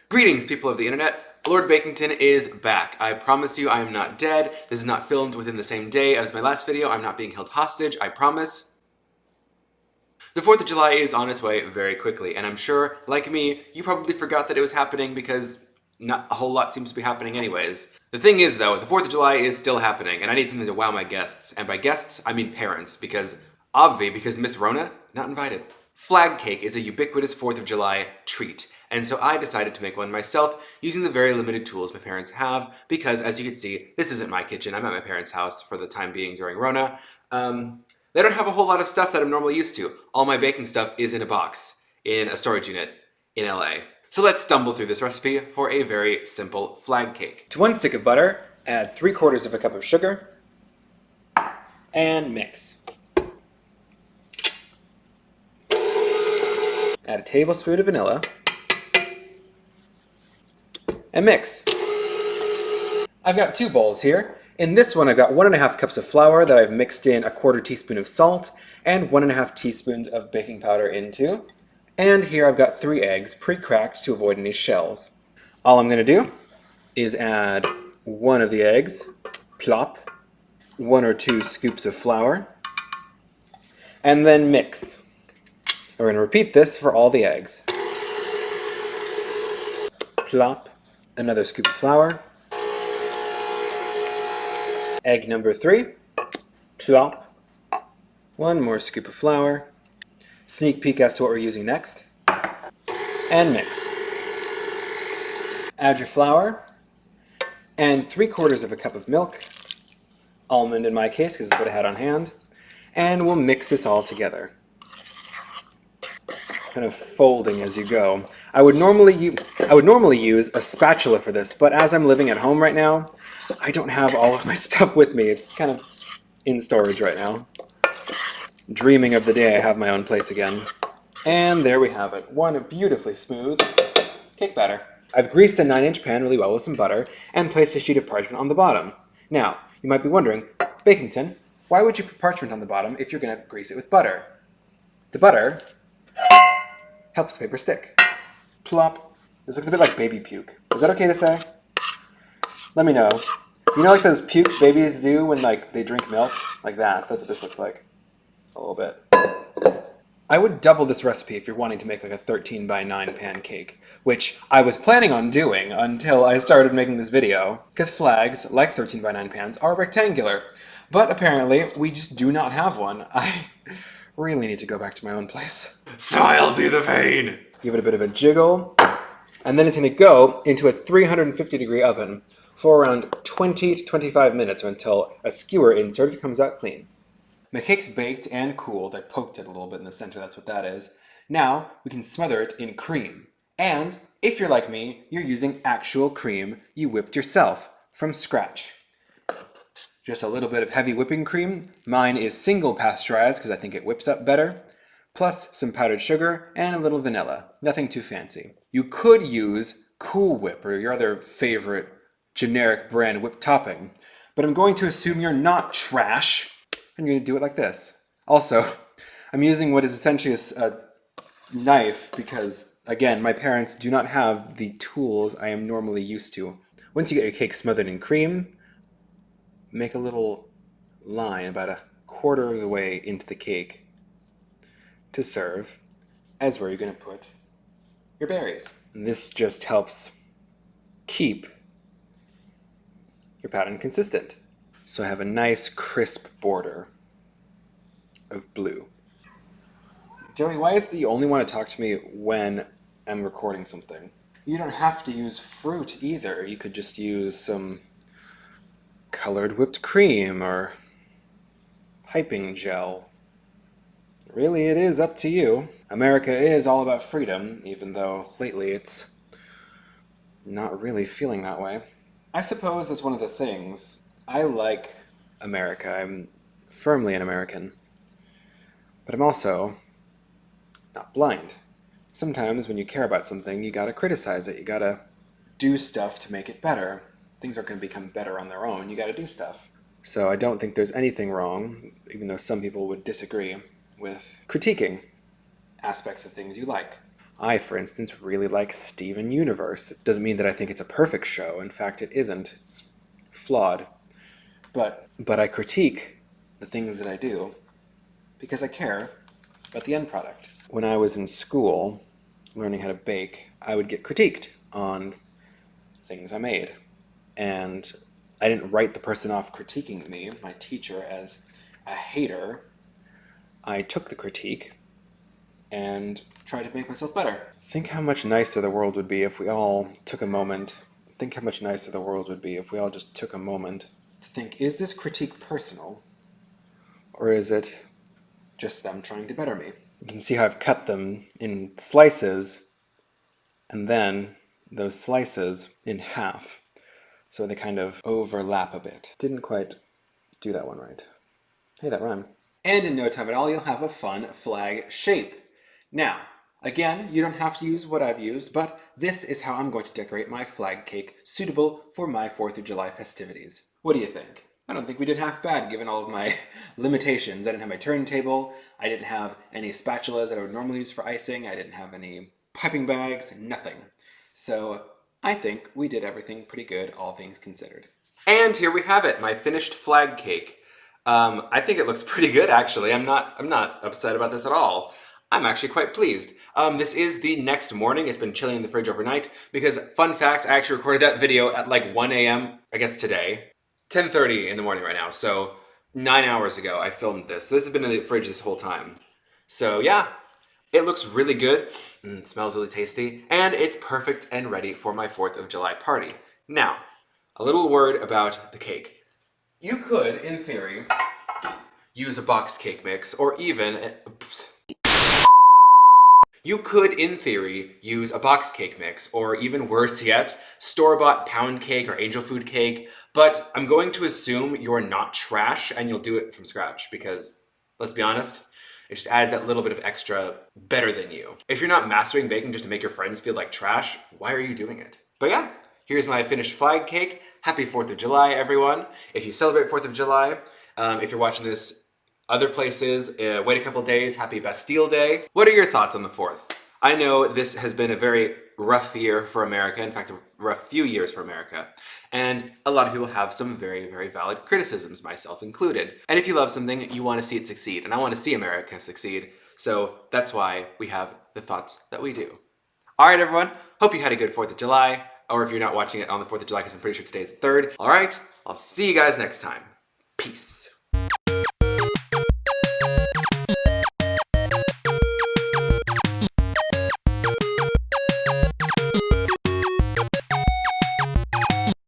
Greetings, people of the internet. Lord Bakington is back. I promise you I am not dead. This is not filmed within the same day as my last video. I'm not being held hostage, I promise. The 4th of July is on its way very quickly, and I'm sure, like me, you probably forgot that it was happening because not a whole lot seems to be happening anyways. The thing is, though, the 4th of July is still happening, and I need something to wow my guests. And by guests, I mean parents, because Miss Rona, not invited. Flag cake is a ubiquitous 4th of July treat, and so I decided to make one myself using the very limited tools my parents have, because as you can see, this isn't my kitchen. I'm at my parents' house for the time being during Rona. They don't have a whole lot of stuff that I'm normally used to. All my baking stuff is in a box, in a storage unit, in LA. So let's stumble through this recipe for a very simple flag cake. To 1 stick of butter, add 3/4 of a cup of sugar, and mix. Add a tablespoon of vanilla, and mix. I've got 2 bowls here. In this one, I've got 1½ cups of flour that I've mixed in 1/4 teaspoon of salt and 1½ teaspoons of baking powder into. And here I've got 3 eggs pre-cracked to avoid any shells. All I'm going to do is add 1 of the eggs, plop, 1 or 2 scoops of flour, and then mix. We're going to repeat this for all the eggs. Plop, another scoop of flour. Egg number 3, plop, 1 more scoop of flour, sneak peek as to what we're using next, and mix. Add your flour, and 3/4 of a cup of milk, almond in my case because that's what I had on hand, and we'll mix this all together. Kind of folding as you go. I would normally use a spatula for this, but as I'm living at home right now, I don't have all of my stuff with me. It's kind of in storage right now. Dreaming of the day I have my own place again. And there we have it. 1 beautifully smooth cake batter. I've greased a 9-inch pan really well with some butter and placed a sheet of parchment on the bottom. Now, you might be wondering, Bakington, why would you put parchment on the bottom if you're going to grease it with butter? The butter helps the paper stick. Plop. This looks a bit like baby puke. Is that okay to say? Let me know. You know like those pukes babies do when like they drink milk? Like that. That's what this looks like. A little bit. I would double this recipe if you're wanting to make like a 13 by 9 pan cake, which I was planning on doing until I started making this video, because flags, like 13 by 9 pans, are rectangular. But apparently, we just do not have one. I really need to go back to my own place. So I'll do the pain! Give it a bit of a jiggle, and then it's going to go into a 350-degree oven for around 20 to 25 minutes or until a skewer insert comes out clean. My cake's baked and cooled. I poked it a little bit in the center, that's what that is. Now we can smother it in cream. And if you're like me, you're using actual cream you whipped yourself from scratch. Just a little bit of heavy whipping cream. Mine is single pasteurized because I think it whips up better. Plus some powdered sugar and a little vanilla. Nothing too fancy. You could use Cool Whip or your other favorite generic brand whipped topping, but I'm going to assume you're not trash. I'm going to do it like this. Also, I'm using what is essentially a knife because, again, my parents do not have the tools I am normally used to. Once you get your cake smothered in cream, make a little line about 1/4 of the way into the cake to serve as where you're going to put your berries. And this just helps keep your pattern consistent. So I have a nice crisp border of blue. Joey, why is it that you only want to talk to me when I'm recording something? You don't have to use fruit either. You could just use some colored whipped cream or piping gel. Really, it is up to you. America is all about freedom, even though lately it's not really feeling that way. I suppose that's one of the things. I like America. I'm firmly an American. But I'm also not blind. Sometimes when you care about something, you gotta criticize it. You gotta do stuff to make it better. Things aren't gonna become better on their own. You gotta do stuff. So I don't think there's anything wrong, even though some people would disagree, with critiquing aspects of things you like. I, for instance, really like Steven Universe. It doesn't mean that I think it's a perfect show. In fact, it isn't. It's flawed. But I critique the things that I do because I care about the end product. When I was in school learning how to bake, I would get critiqued on things I made. And I didn't write the person off critiquing me, my teacher, as a hater. I took the critique and tried to make myself better. Think how much nicer the world would be if we all took a moment. Think how much nicer the world would be if we all just took a moment to think, is this critique personal? Or is it just them trying to better me? You can see how I've cut them in slices and then those slices in half. So they kind of overlap a bit. Didn't quite do that one right. Hey, that rhymed. And in no time at all, you'll have a fun flag shape. Now, again, you don't have to use what I've used, but this is how I'm going to decorate my flag cake suitable for my 4th of July festivities. What do you think? I don't think we did half bad given all of my limitations. I didn't have my turntable, I didn't have any spatulas that I would normally use for icing, I didn't have any piping bags, nothing. So I think we did everything pretty good, all things considered. And here we have it, my finished flag cake. I think it looks pretty good, actually. I'm not upset about this at all. I'm actually quite pleased. This is the next morning. It's been chilling in the fridge overnight because, fun fact, I actually recorded that video at like 1 a.m., I guess today. 10:30 in the morning right now, so 9 hours ago I filmed this. So this has been in the fridge this whole time. So yeah, it looks really good, smells really tasty, and it's perfect and ready for my 4th of July party. Now, a little word about the cake. You could, in theory, use a boxed cake mix, or even... You could, in theory, use a box cake mix, or even worse yet, store-bought pound cake or angel food cake, but I'm going to assume you're not trash and you'll do it from scratch because, let's be honest, it just adds that little bit of extra better than you. If you're not mastering baking just to make your friends feel like trash, why are you doing it? But yeah, here's my finished flag cake. Happy 4th of July, everyone. If you celebrate 4th of July, if you're watching this other places, wait a couple days, happy Bastille Day. What are your thoughts on the 4th? I know this has been a very rough year for America, in fact a rough few years for America, and a lot of people have some very, very valid criticisms, myself included. And if you love something, you want to see it succeed, and I want to see America succeed, so that's why we have the thoughts that we do. Alright everyone, hope you had a good 4th of July, or if you're not watching it on the 4th of July, because I'm pretty sure today's the 3rd. Alright, I'll see you guys next time. Peace.